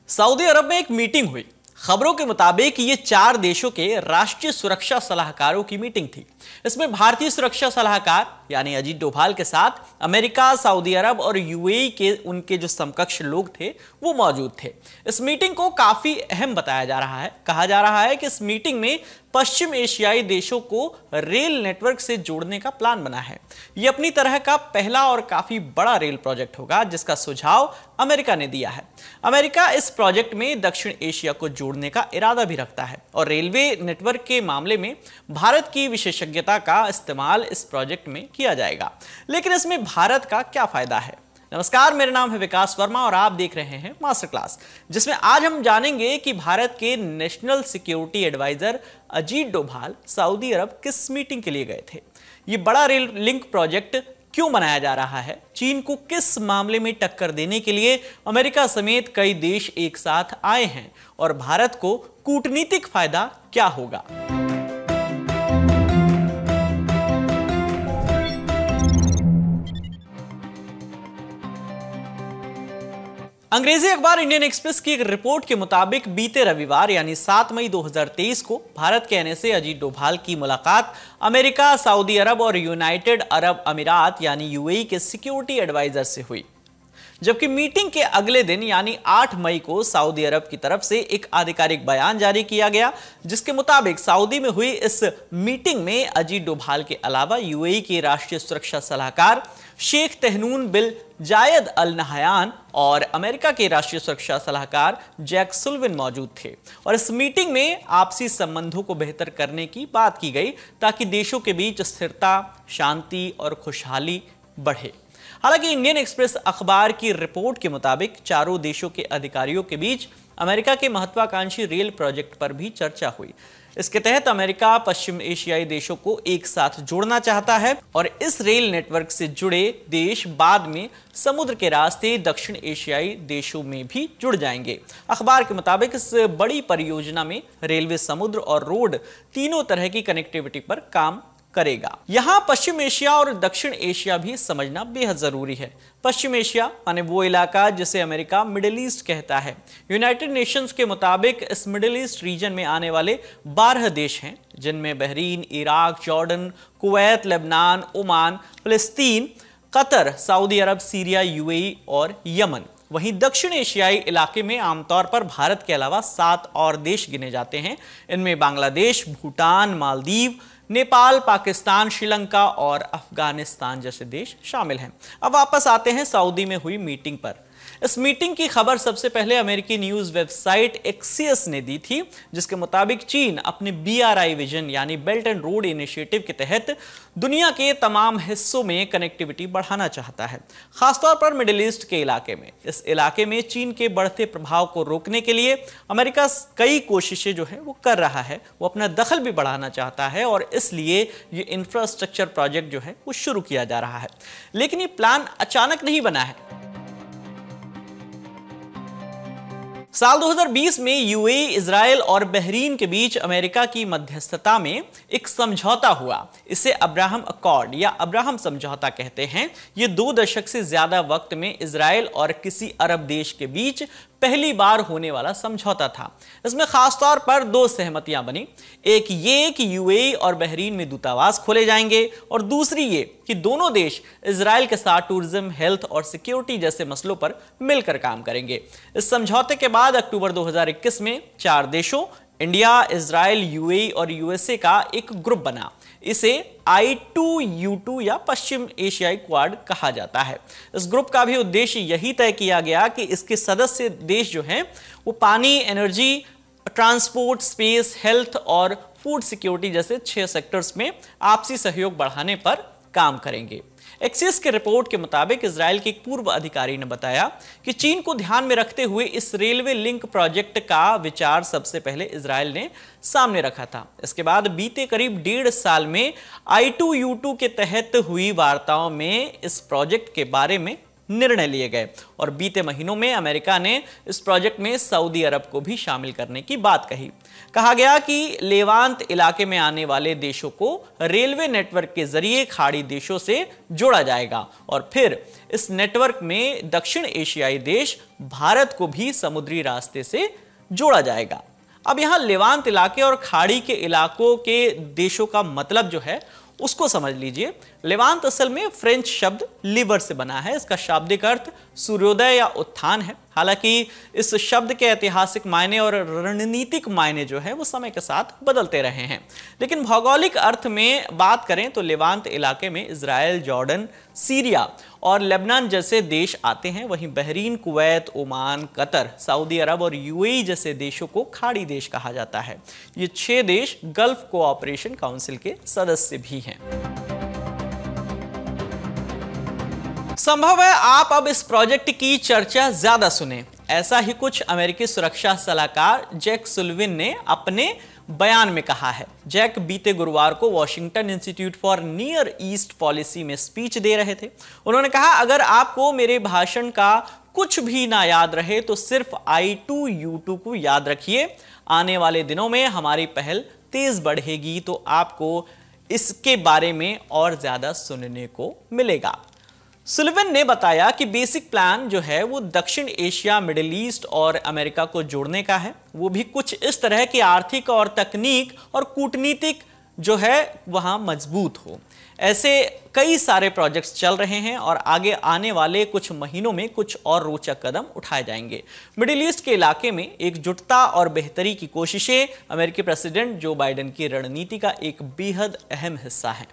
Saudi अरब में एक meeting हुई। खबरों के मुताबिक ये 4 देशों के राष्ट्रीय सुरक्षा सलाहकारों की मीटिंग थी। इसमें भारतीय सुरक्षा सलाहकार यानी अजीत डोभाल के साथ अमेरिका, सऊदी अरब और यूएई के उनके जो समकक्ष लोग थे वो मौजूद थे। इस मीटिंग को काफी अहम बताया जा रहा है। कहा जा रहा है कि इस मीटिंग में पश्चिम एशियाई देशों को रेल नेटवर्क से जोड़ने का प्लान बना है। यह अपनी तरह का पहला और काफी बड़ा रेल प्रोजेक्ट होगा जिसका सुझाव अमेरिका ने दिया है। अमेरिका इस प्रोजेक्ट में दक्षिण एशिया को जोड़ने का इरादा भी रखता है और रेलवे नेटवर्क के मामले में भारत की विशेषज्ञता का इस्तेमाल इस प्रोजेक्ट में किया जाएगा। लेकिन इसमें भारत का क्या फायदा है? नमस्कार, मेरा नाम है विकास वर्मा और आप देख रहे हैं मास्टर क्लास, जिसमें आज हम जानेंगे कि भारत के national security adviser Ajit Doval Saudi Arab किस मीटिंग के लिए गए थे, ये बड़ा रेल लिंक प्रोजेक्ट क्यों बनाया जा रहा है, चीन को किस मामले में टक्कर देने के लिए अमेरिका समेत कई देश एक साथ आए हैं और भारत को कूटनीतिक फायदा क्या होगा। अंग्रेजी अखबार इंडियन एक्सप्रेस की एक रिपोर्ट के मुताबिक बीते रविवार यानी 7 मई 2023 को भारत के आने से अजीत डोभाल की मुलाकात अमेरिका, सऊदी अरब और यूनाइटेड अरब अमीरात यानी यूएई के सिक्योरिटी एडवाइजर से हुई। जबकि मीटिंग के अगले दिन यानी 8 मई को सऊदी अरब की तरफ से एक आधिकारिक बयान जारी किया गया, जिसके मुताबिक सऊदी में हुई इस मीटिंग में अजीत डोभाल के अलावा यूएई के राष्ट्रीय सुरक्षा सलाहकार शेख तहनून बिन जायद अल नहयान और अमेरिका के राष्ट्रीय सुरक्षा सलाहकार जैक सुल्लिवन मौजूद थे। और इस मीटिंग में आपसी संबंधों को बेहतर करने की बात की गई ताकि देशों के बीच स्थिरता, शांति और खुशहाली बढ़े। हालांकि इंडियन एक्सप्रेस अखबार की रिपोर्ट के मुताबिक चारों देशों के अधिकारियों के बीच अमेरिका के महत्वाकांक्षी रेल प्रोजेक्ट पर भी चर्चा हुई। इसके तहत अमेरिका पश्चिम एशियाई देशों को एक साथ जोड़ना चाहता है और इस रेल नेटवर्क से जुड़े देश बाद में समुद्र के रास्ते दक्षिण एशियाई देशों में भी जुड़ जाएंगे। अखबार के मुताबिक इस बड़ी परियोजना में रेलवे, समुद्र और रोड तीनों तरह की कनेक्टिविटी पर काम करेगा। यहां पश्चिम एशिया और दक्षिण एशिया भी समझना बेहद जरूरी है। पश्चिम एशिया माने वो इलाका जिसे अमेरिका मिडिल ईस्ट कहता है। यूनाइटेड नेशंस के मुताबिक इस मिडिल ईस्ट रीजन में आने वाले 12 देश हैं, जिनमें Bahrain, Iraq, Jordan, Kuwait, Lebanon, Oman, फिलिस्तीन, कतर, सऊदी अरब, सीरिया, यूएई और यमन। वहीं दक्षिण एशियाई इलाके में आमतौर पर भारत के अलावा 7 और देश गिने जाते हैं। इनमें बांग्लादेश, भूटान, मालदीव, नेपाल, पाकिस्तान, श्रीलंका और अफगानिस्तान जैसे देश शामिल हैं। अब वापस आते हैं सऊदी में हुई मीटिंग पर। इस मीटिंग की खबर सबसे पहले अमेरिकी न्यूज वेबसाइट एक्सियस ने दी थी, जिसके मुताबिक चीन अपने BRI विजन यानी बेल्ट एंड रोड इनिशिएटिव के तहत दुनिया के तमाम हिस्सों में कनेक्टिविटी बढ़ाना चाहता है, खासतौर पर मिडिल ईस्ट के इलाके में। इस इलाके में चीन के बढ़ते प्रभाव को रोकने के लिए अमेरिका कई कोशिशें जो है वो कर रहा है। वो अपना दखल भी बढ़ाना चाहता है और इसलिए ये इंफ्रास्ट्रक्चर प्रोजेक्ट जो है वो शुरू किया जा रहा है। लेकिन ये प्लान अचानक नहीं बना है। साल 2020 में यूएई, इजराइल और बहरीन के बीच अमेरिका की मध्यस्थता में एक समझौता हुआ। इसे अब्राहम अकॉर्ड या अब्राहम समझौता कहते हैं। ये 2 दशक से ज्यादा वक्त में इजराइल और किसी अरब देश के बीच पहली बार होने वाला समझौता था। इसमें खासतौर पर 2 सहमतियां बनी। एक ये कि यूएई और बहरीन में दूतावास खोले जाएंगे और दूसरी ये कि दोनों देश इजराइल के साथ टूरिज्म, हेल्थ और सिक्योरिटी जैसे मसलों पर मिलकर काम करेंगे। इस समझौते के बाद अक्टूबर 2021 में 4 देशों इंडिया, इजराइल, यूएई और यूएसए का एक ग्रुप बना। इसे I2U2 या पश्चिम एशियाई क्वाड कहा जाता है। इस ग्रुप का भी उद्देश्य यही तय किया गया कि इसके सदस्य देश जो हैं वो पानी, एनर्जी, ट्रांसपोर्ट, स्पेस, हेल्थ और फूड सिक्योरिटी जैसे 6 सेक्टर्स में आपसी सहयोग बढ़ाने पर काम करेंगे। एक्सिस के रिपोर्ट के मुताबिक इजराइल के एक पूर्व अधिकारी ने बताया कि चीन को ध्यान में रखते हुए इस रेलवे लिंक प्रोजेक्ट का विचार सबसे पहले इजराइल ने सामने रखा था। इसके बाद बीते करीब 1.5 साल में I2U2 के तहत हुई वार्ताओं में इस प्रोजेक्ट के बारे में निर्णय लिए गए और बीते महीनों में अमेरिका ने इस प्रोजेक्ट में सऊदी अरब को भी शामिल करने की बात कही। कहा गया कि लेवांत इलाके में आने वाले देशों को रेलवे नेटवर्क के जरिए खाड़ी देशों से जोड़ा जाएगा और फिर इस नेटवर्क में दक्षिण एशियाई देश भारत को भी समुद्री रास्ते से जोड़ा जाएगा। अब यहां लेवांत इलाके और खाड़ी के इलाकों के देशों का मतलब जो है उसको समझ लीजिए। लेवांत असल में फ्रेंच शब्द लीवर से बना है। इसका शाब्दिक अर्थ सूर्योदय या उत्थान है। हालांकि इस शब्द के ऐतिहासिक मायने और रणनीतिक मायने जो है वो समय के साथ बदलते रहे हैं, लेकिन भौगोलिक अर्थ में बात करें तो लेवांत इलाके में इजराइल, जॉर्डन, सीरिया और लेबनान जैसे देश आते हैं। वहीं Bahrain, Kuwait, Oman, Qatar, Saudi Arab और यूएई जैसे देशों को खाड़ी देश कहा जाता है। ये 6 देश गल्फ कोऑपरेशन काउंसिल के सदस्य भी हैं। संभव है आप अब इस प्रोजेक्ट की चर्चा ज्यादा सुने। ऐसा ही कुछ अमेरिकी सुरक्षा सलाहकार जैक सुलिवन ने अपने बयान में कहा है। जैक बीते गुरुवार को Washington institute for near east policy में स्पीच दे रहे थे। उन्होंने कहा, अगर आपको मेरे भाषण का कुछ भी ना याद रहे तो सिर्फ I2U2 को याद रखिए। आने वाले दिनों में हमारी पहल तेज बढ़ेगी तो आपको इसके बारे में और ज्यादा सुनने को मिलेगा। सुलिवन ने बताया कि बेसिक प्लान जो है वो दक्षिण एशिया, मिडिल ईस्ट और अमेरिका को जोड़ने का है। वो भी कुछ इस तरह की आर्थिक और तकनीक और कूटनीतिक जो है वहां मजबूत हो। ऐसे कई सारे प्रोजेक्ट्स चल रहे हैं और आगे आने वाले कुछ महीनों में कुछ और रोचक कदम उठाए जाएंगे। मिडिल ईस्ट के इलाके में एकजुटता और बेहतरी की कोशिशें अमेरिकी प्रेसिडेंट जो बाइडेन की रणनीति का एक बेहद अहम हिस्सा है।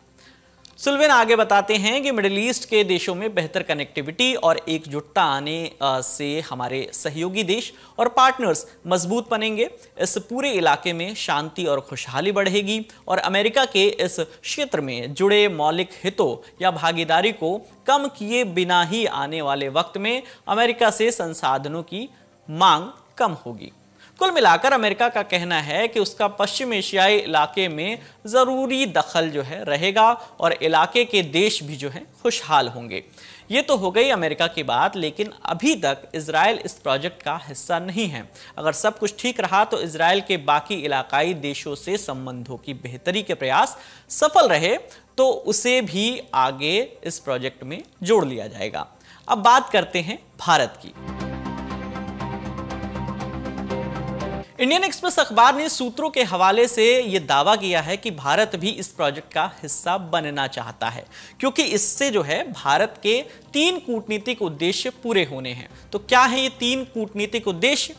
सुलिवन आगे बताते हैं कि मिडिल ईस्ट के देशों में बेहतर कनेक्टिविटी और एकजुटता आने से हमारे सहयोगी देश और पार्टनर्स मजबूत बनेंगे। इस पूरे इलाके में शांति और खुशहाली बढ़ेगी और अमेरिका के इस क्षेत्र में जुड़े मौलिक हितों या भागीदारी को कम किए बिना ही आने वाले वक्त में अमेरिका से संसाधनों की मांग कम होगी। कुल मिलाकर अमेरिका का कहना है कि उसका पश्चिम एशियाई इलाके में जरूरी दखल जो है रहेगा और इलाके के देश भी जो है खुशहाल होंगे। ये तो हो गई अमेरिका की बात, लेकिन अभी तक इजराइल इस प्रोजेक्ट का हिस्सा नहीं है। अगर सब कुछ ठीक रहा तो इजराइल के बाकी इलाकाई देशों से संबंधों की बेहतरी के प्रयास सफल रहे तो उसे भी आगे इस प्रोजेक्ट में जोड़ लिया जाएगा। अब बात करते हैं भारत की। इंडियन एक्सप्रेस अखबार ने सूत्रों के हवाले से यह दावा किया है कि भारत भी इस प्रोजेक्ट का हिस्सा बनना चाहता है, क्योंकि इससे जो है भारत के 3 कूटनीतिक उद्देश्य पूरे होने हैं। तो क्या है ये 3 कूटनीतिक उद्देश्य?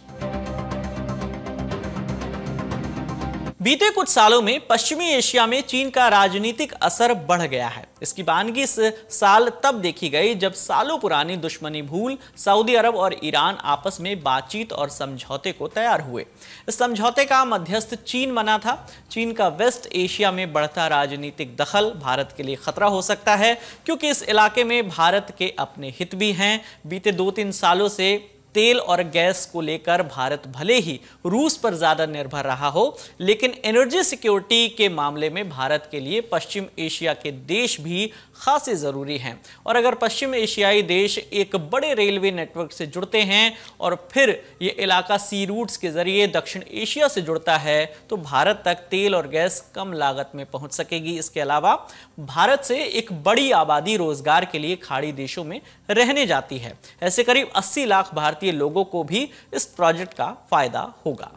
बीते कुछ सालों में पश्चिमी एशिया में चीन का राजनीतिक असर बढ़ गया है। इसकी बानगी इस साल तब देखी गई जब सालों पुरानी दुश्मनी भूल सऊदी अरब और ईरान आपस में बातचीत और समझौते को तैयार हुए। इस समझौते का मध्यस्थ चीन बना था। चीन का वेस्ट एशिया में बढ़ता राजनीतिक दखल भारत के लिए खतरा हो सकता है, क्योंकि इस इलाके में भारत के अपने हित भी हैं। बीते 2-3 सालों से तेल और गैस को लेकर भारत भले ही रूस पर ज्यादा निर्भर रहा हो, लेकिन एनर्जी सिक्योरिटी के मामले में भारत के लिए पश्चिम एशिया के देश भी खासे जरूरी हैं। और अगर पश्चिम एशियाई देश एक बड़े रेलवे नेटवर्क से जुड़ते हैं और फिर ये इलाका सी रूट्स के जरिए दक्षिण एशिया से जुड़ता है तो भारत तक तेल और गैस कम लागत में पहुंच सकेगी। इसके अलावा भारत से एक बड़ी आबादी रोजगार के लिए खाड़ी देशों में रहने जाती है। ऐसे करीब 80 लाख भारतीय लोगों को भी इस प्रोजेक्ट का फायदा होगा।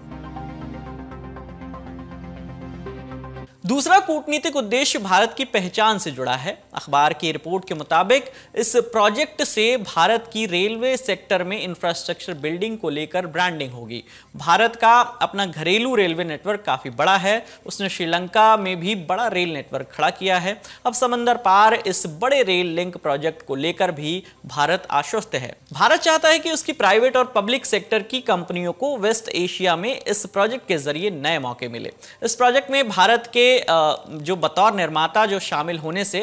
दूसरा कूटनीतिक उद्देश्य भारत की पहचान से जुड़ा है। अखबार की रिपोर्ट के मुताबिक इस प्रोजेक्ट से भारत की रेलवे सेक्टर में इंफ्रास्ट्रक्चर बिल्डिंग को लेकर ब्रांडिंग होगी। भारत का अपना घरेलू रेलवे नेटवर्क काफी बड़ा है। उसने श्रीलंका में भी बड़ा रेल नेटवर्क खड़ा किया है। अब समंदर पार इस बड़े रेल लिंक प्रोजेक्ट को लेकर भी भारत आश्वस्त है। भारत चाहता है कि उसकी प्राइवेट और पब्लिक सेक्टर की कंपनियों को वेस्ट एशिया में इस प्रोजेक्ट के जरिए नए मौके मिले। इस प्रोजेक्ट में भारत के जो बतौर निर्माता जो शामिल होने से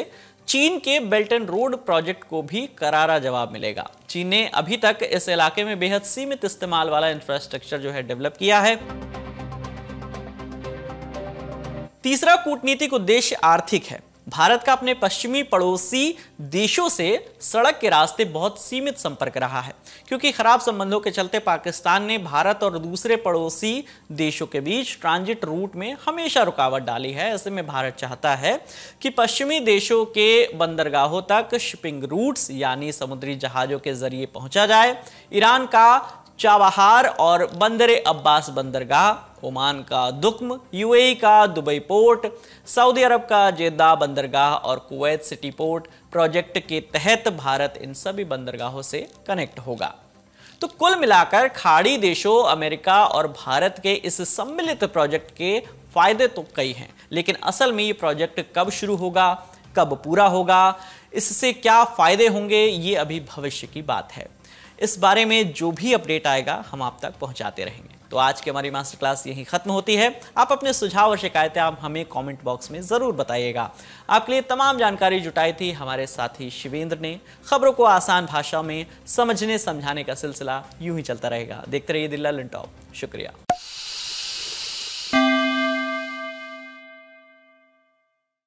चीन के बेल्ट एंड रोड प्रोजेक्ट को भी करारा जवाब मिलेगा। चीन ने अभी तक इस इलाके में बेहद सीमित इस्तेमाल वाला इंफ्रास्ट्रक्चर जो है डेवलप किया है। तीसरा कूटनीतिक उद्देश्य आर्थिक है। भारत का अपने पश्चिमी पड़ोसी देशों से सड़क के रास्ते बहुत सीमित संपर्क रहा है, क्योंकि खराब संबंधों के चलते पाकिस्तान ने भारत और दूसरे पड़ोसी देशों के बीच ट्रांजिट रूट में हमेशा रुकावट डाली है। ऐसे में भारत चाहता है कि पश्चिमी देशों के बंदरगाहों तक शिपिंग रूट्स यानी समुद्री जहाजों के जरिए पहुंचा जाए। ईरान का चाबहार और बंदर अब्बास बंदरगाह, ओमान का दुक्म, यूएई का दुबई पोर्ट, सऊदी अरब का जेद्दा बंदरगाह और कुवैत सिटी पोर्ट प्रोजेक्ट के तहत भारत इन सभी बंदरगाहों से कनेक्ट होगा। तो कुल मिलाकर खाड़ी देशों, अमेरिका और भारत के इस सम्मिलित प्रोजेक्ट के फायदे तो कई हैं, लेकिन असल में ये प्रोजेक्ट कब शुरू होगा, कब पूरा होगा, इससे क्या फायदे होंगे, ये अभी भविष्य की बात है। इस बारे में जो भी अपडेट आएगा हम आप तक पहुंचाते रहेंगे। तो आज की हमारी मास्टर क्लास यहीं खत्म होती है। आप अपने सुझाव और शिकायतें आप हमें कमेंट बॉक्स में जरूर बताइएगा। आपके लिए तमाम जानकारी जुटाई थी हमारे साथी शिवेंद्र ने। खबरों को आसान भाषा में समझने समझाने का सिलसिला यूं ही चलता रहेगा। देखते रहिए दिल्ला लैपटॉप। शुक्रिया।